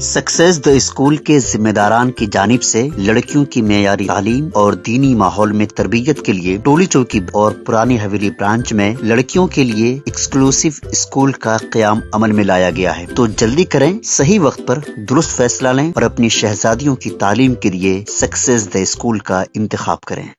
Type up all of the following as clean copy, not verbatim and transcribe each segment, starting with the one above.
Success the school के जिम्मेदारान की जानिब से लड़कियों की मेयारी तालीम और दीनी माहौल में तरबियत के लिए टोली चौकी और पुरानी हवेली ब्रांच में लड़कियों के लिए एक्सक्लूसिव स्कूल का क़याम अमल में लाया गया है। तो जल्दी करें, सही वक्त पर दुरुस्त फैसला लें और अपनी शहजादियों की तालीम के लिए सक्सेस द स्कूल का इंतखाब करें।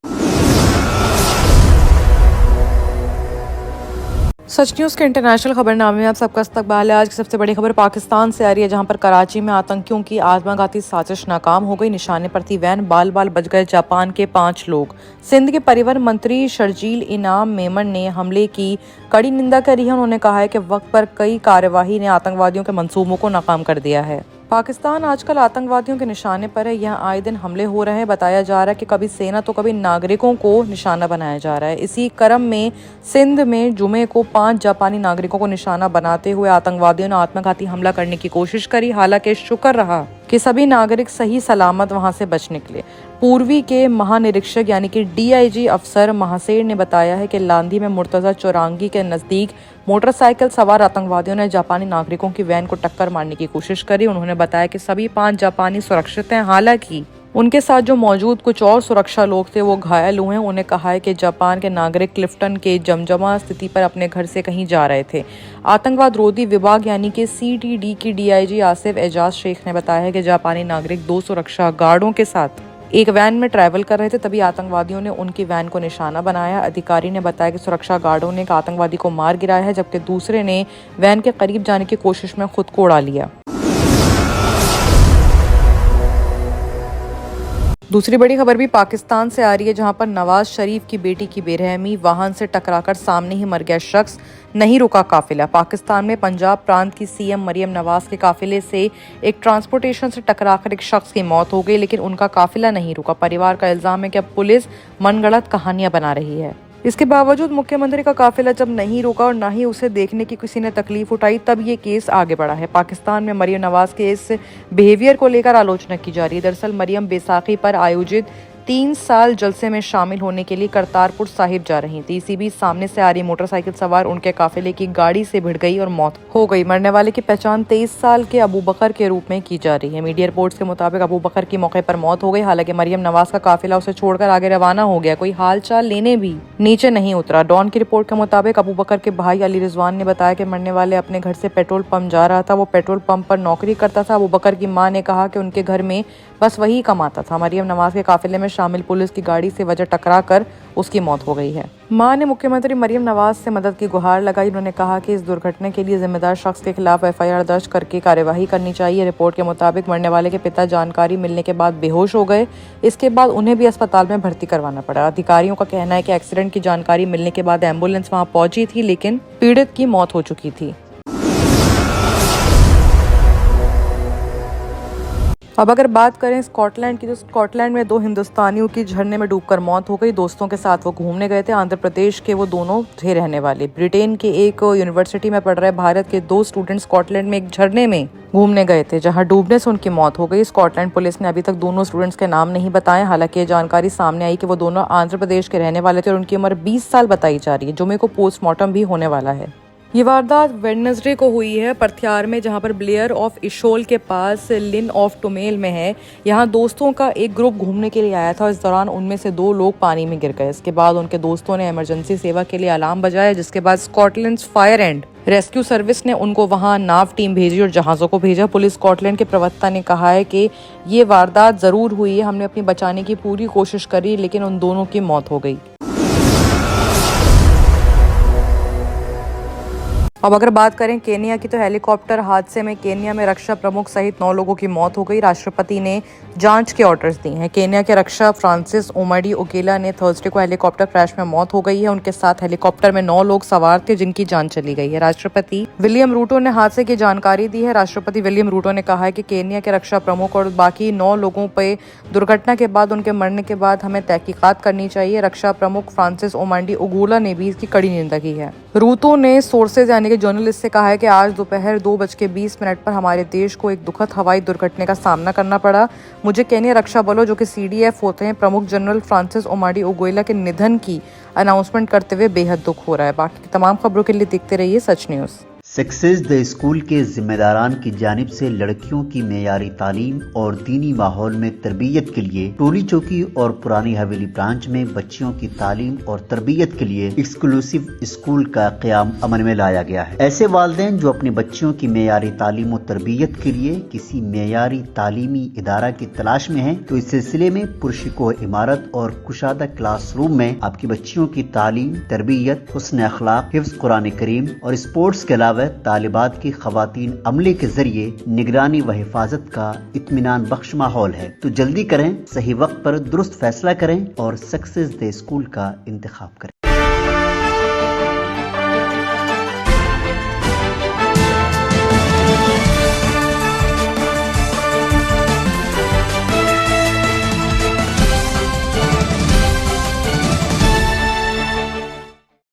सच न्यूज़ के इंटरनेशनल खबरनामे में आप सबका इस्तकबाल है। आज की सबसे बड़ी खबर पाकिस्तान से आ रही है, जहां पर कराची में आतंकियों की आत्मघाती साजिश नाकाम हो गई। निशाने पर थी वैन, बाल बाल बच गए जापान के 5 लोग। सिंध के परिवहन मंत्री शर्जील इनाम मेमन ने हमले की कड़ी निंदा करी है। उन्होंने कहा है कि वक्त पर कई कार्यवाही ने आतंकवादियों के मंसूबों को नाकाम कर दिया है। पाकिस्तान आजकल आतंकवादियों के निशाने पर है। यहाँ आए दिन हमले हो रहे हैं। बताया जा रहा है कि कभी सेना तो कभी नागरिकों को निशाना बनाया जा रहा है। इसी क्रम में सिंध में जुमे को 5 जापानी नागरिकों को निशाना बनाते हुए आतंकवादियों ने आत्मघाती हमला करने की कोशिश करी। हालांकि शुक्र रहा कि सभी नागरिक सही सलामत वहां से बच निकले। पूर्वी के महानिरीक्षक यानी कि DIG अफसर महासेर ने बताया है कि लांधी में मुर्तजा चौरांगी के नजदीक मोटरसाइकिल सवार आतंकवादियों ने जापानी नागरिकों की वैन को टक्कर मारने की कोशिश करी। उन्होंने बताया कि सभी 5 जापानी सुरक्षित हैं। हालांकि उनके साथ जो मौजूद कुछ और सुरक्षा लोग थे वो घायल हुए हैं। उन्हें कहा है कि जापान के नागरिक क्लिफ्टन के जमजमा स्थिति पर अपने घर से कहीं जा रहे थे। आतंकवाद रोधी विभाग यानी कि CTD की DIG आसिफ एजाज शेख ने बताया है कि जापानी नागरिक 2 सुरक्षा गार्डों के साथ एक वैन में ट्रैवल कर रहे थे, तभी आतंकवादियों ने उनकी वैन को निशाना बनाया। अधिकारी ने बताया कि सुरक्षा गार्डों ने एक आतंकवादी को मार गिराया है, जबकि दूसरे ने वैन के करीब जाने की कोशिश में खुद को उड़ा लिया। दूसरी बड़ी खबर भी पाकिस्तान से आ रही है, जहां पर नवाज शरीफ की बेटी की बेरहमी, वाहन से टकराकर सामने ही मर गया शख्स, नहीं रुका काफिला। पाकिस्तान में पंजाब प्रांत की CM मरियम नवाज के काफिले से एक ट्रांसपोर्टेशन से टकराकर एक शख्स की मौत हो गई, लेकिन उनका काफिला नहीं रुका। परिवार का इल्जाम है कि अब पुलिस मनगढ़ंत कहानियां बना रही है। इसके बावजूद मुख्यमंत्री का काफिला जब नहीं रुका और ना ही उसे देखने की किसी ने तकलीफ उठाई, तब ये केस आगे बढ़ा है। पाकिस्तान में मरियम नवाज के इस बिहेवियर को लेकर आलोचना की जा रही है। दरअसल मरियम बैसाखी पर आयोजित 3 साल जलसे में शामिल होने के लिए करतारपुर साहिब जा रही थी। इसी बीच सामने से आ रही मोटरसाइकिल सवार उनके काफिले की गाड़ी से भिड़ गई और मौत हो गई। मरने वाले की पहचान 23 साल के अबू बकर के रूप में की जा रही है। मीडिया रिपोर्ट्स के मुताबिक अबू बकर की मौके पर मौत हो गई। हालांकि मरियम नवाज का काफिला उसे छोड़कर आगे रवाना हो गया, कोई हालचाल लेने भी नीचे नहीं उतरा। डॉन की रिपोर्ट के मुताबिक अबू बकर के भाई अली रिजवान ने बताया कि मरने वाले अपने घर से पेट्रोल पंप जा रहा था। वो पेट्रोल पंप पर नौकरी करता था। अबू बकर की मां ने कहा कि उनके घर में बस वही कमाता था। मरियम नवाज के काफिले में शामिल पुलिस की गाड़ी से वजह टकराकर उसकी मौत हो गई है। मां ने मुख्यमंत्री मरियम नवाज से मदद की गुहार लगाई। उन्होंने कहा कि इस दुर्घटना के लिए जिम्मेदार शख्स के खिलाफ FIR दर्ज करके कार्यवाही करनी चाहिए। रिपोर्ट के मुताबिक मरने वाले के पिता जानकारी मिलने के बाद बेहोश हो गए। इसके बाद उन्हें भी अस्पताल में भर्ती करवाना पड़ा। अधिकारियों का कहना है कि एक्सीडेंट की जानकारी मिलने के बाद एम्बुलेंस वहां पहुंची थी, लेकिन पीड़ित की मौत हो चुकी थी। अब अगर बात करें स्कॉटलैंड की, तो स्कॉटलैंड में 2 हिंदुस्तानियों की झरने में डूबकर मौत हो गई। दोस्तों के साथ वो घूमने गए थे। आंध्र प्रदेश के वो दोनों थे रहने वाले। ब्रिटेन के एक यूनिवर्सिटी में पढ़ रहे भारत के 2 स्टूडेंट स्कॉटलैंड में एक झरने में घूमने गए थे, जहां डूबने से उनकी मौत हो गई। स्कॉटलैंड पुलिस ने अभी तक दोनों स्टूडेंट्स के नाम नहीं बताए। हालांकि ये जानकारी सामने आई कि वो दोनों आंध्र प्रदेश के रहने वाले थे और उनकी उम्र 20 साल बताई जा रही है। जुमे को पोस्टमार्टम भी होने वाला है। ये वारदात वेडनेसडे को हुई है परथियार में, जहां पर ब्लेयर ऑफ इशोल के पास लिन ऑफ टुमेल में है। यहाँ दोस्तों का एक ग्रुप घूमने के लिए आया था। इस दौरान उनमें से 2 लोग पानी में गिर गए। इसके बाद उनके दोस्तों ने इमरजेंसी सेवा के लिए अलार्म बजाया, जिसके बाद Scotland fire and rescue service ने उनको वहां नाव टीम भेजी और जहाज़ों को भेजा। पुलिस स्कॉटलैंड के प्रवक्ता ने कहा है कि ये वारदात ज़रूर हुई है, हमने अपनी बचाने की पूरी कोशिश करी, लेकिन उन दोनों की मौत हो गई। अब अगर बात करें केन्या की, तो हेलीकॉप्टर हादसे में केन्या में रक्षा प्रमुख सहित 9 लोगों की मौत हो गई। राष्ट्रपति ने जांच के ऑर्डर्स दिए हैं। केन्या के रक्षा फ्रांसिस ओमडी ओकेला ने थर्सडे को हेलीकॉप्टर क्रैश में मौत हो गई है। उनके साथ हेलीकॉप्टर में 9 लोग सवार थे, जिनकी जान चली गई है। राष्ट्रपति विलियम रूटो ने हादसे की जानकारी दी है। राष्ट्रपति विलियम रूटो ने कहा है कि केन्या के रक्षा प्रमुख और बाकी 9 लोगों पर दुर्घटना के बाद, उनके मरने के बाद हमें तहकीकात करनी चाहिए। रक्षा प्रमुख फ्रांसिस ओमडी ओगुला ने भी इसकी कड़ी निंदा की है। रूटो ने सोर्सेज यानी कि जर्नलिस्ट से कहा है कि आज दोपहर 2:20 पर हमारे देश को एक दुखद हवाई दुर्घटना का सामना करना पड़ा। मुझे केन्या रक्षा बलों, जो कि CDF होते हैं, प्रमुख जनरल फ्रांसिस ओमडी ओगुएला के निधन की अनाउंसमेंट करते हुए बेहद दुख हो रहा है। बाकी तमाम खबरों के लिए देखते रहिए सच न्यूज़। सक्सेस द स्कूल के जिम्मेदारान की जानिब से लड़कियों की मेयारी तालीम और दीनी माहौल में तरबियत के लिए टोली चौकी और पुरानी हवेली ब्रांच में बच्चियों की तालीम और तरबियत के लिए एक्सक्लूसिव स्कूल का क़याम अमल में लाया गया है। ऐसे वालिदैन जो अपने बच्चियों की मेयारी तालीम और तरबियत के लिए किसी मेयारी तालीमी इदारा की तलाश में हैं, तो इस सिलसिले में पुरशिकोह इमारत और कुशादा क्लासरूम में आपकी बच्चियों की तालीम, तरबियत, हुस्न अखलाक, हिफ्ज़ कुरान करीम और स्पोर्ट्स के अलावा तालिबात की खवातीन अमले के जरिए निगरानी व हिफाजत का इत्मीनान बख्श माहौल है। तो जल्दी करें, सही वक्त पर दुरुस्त फैसला करें और सक्सेस द स्कूल का इंतखाब करें।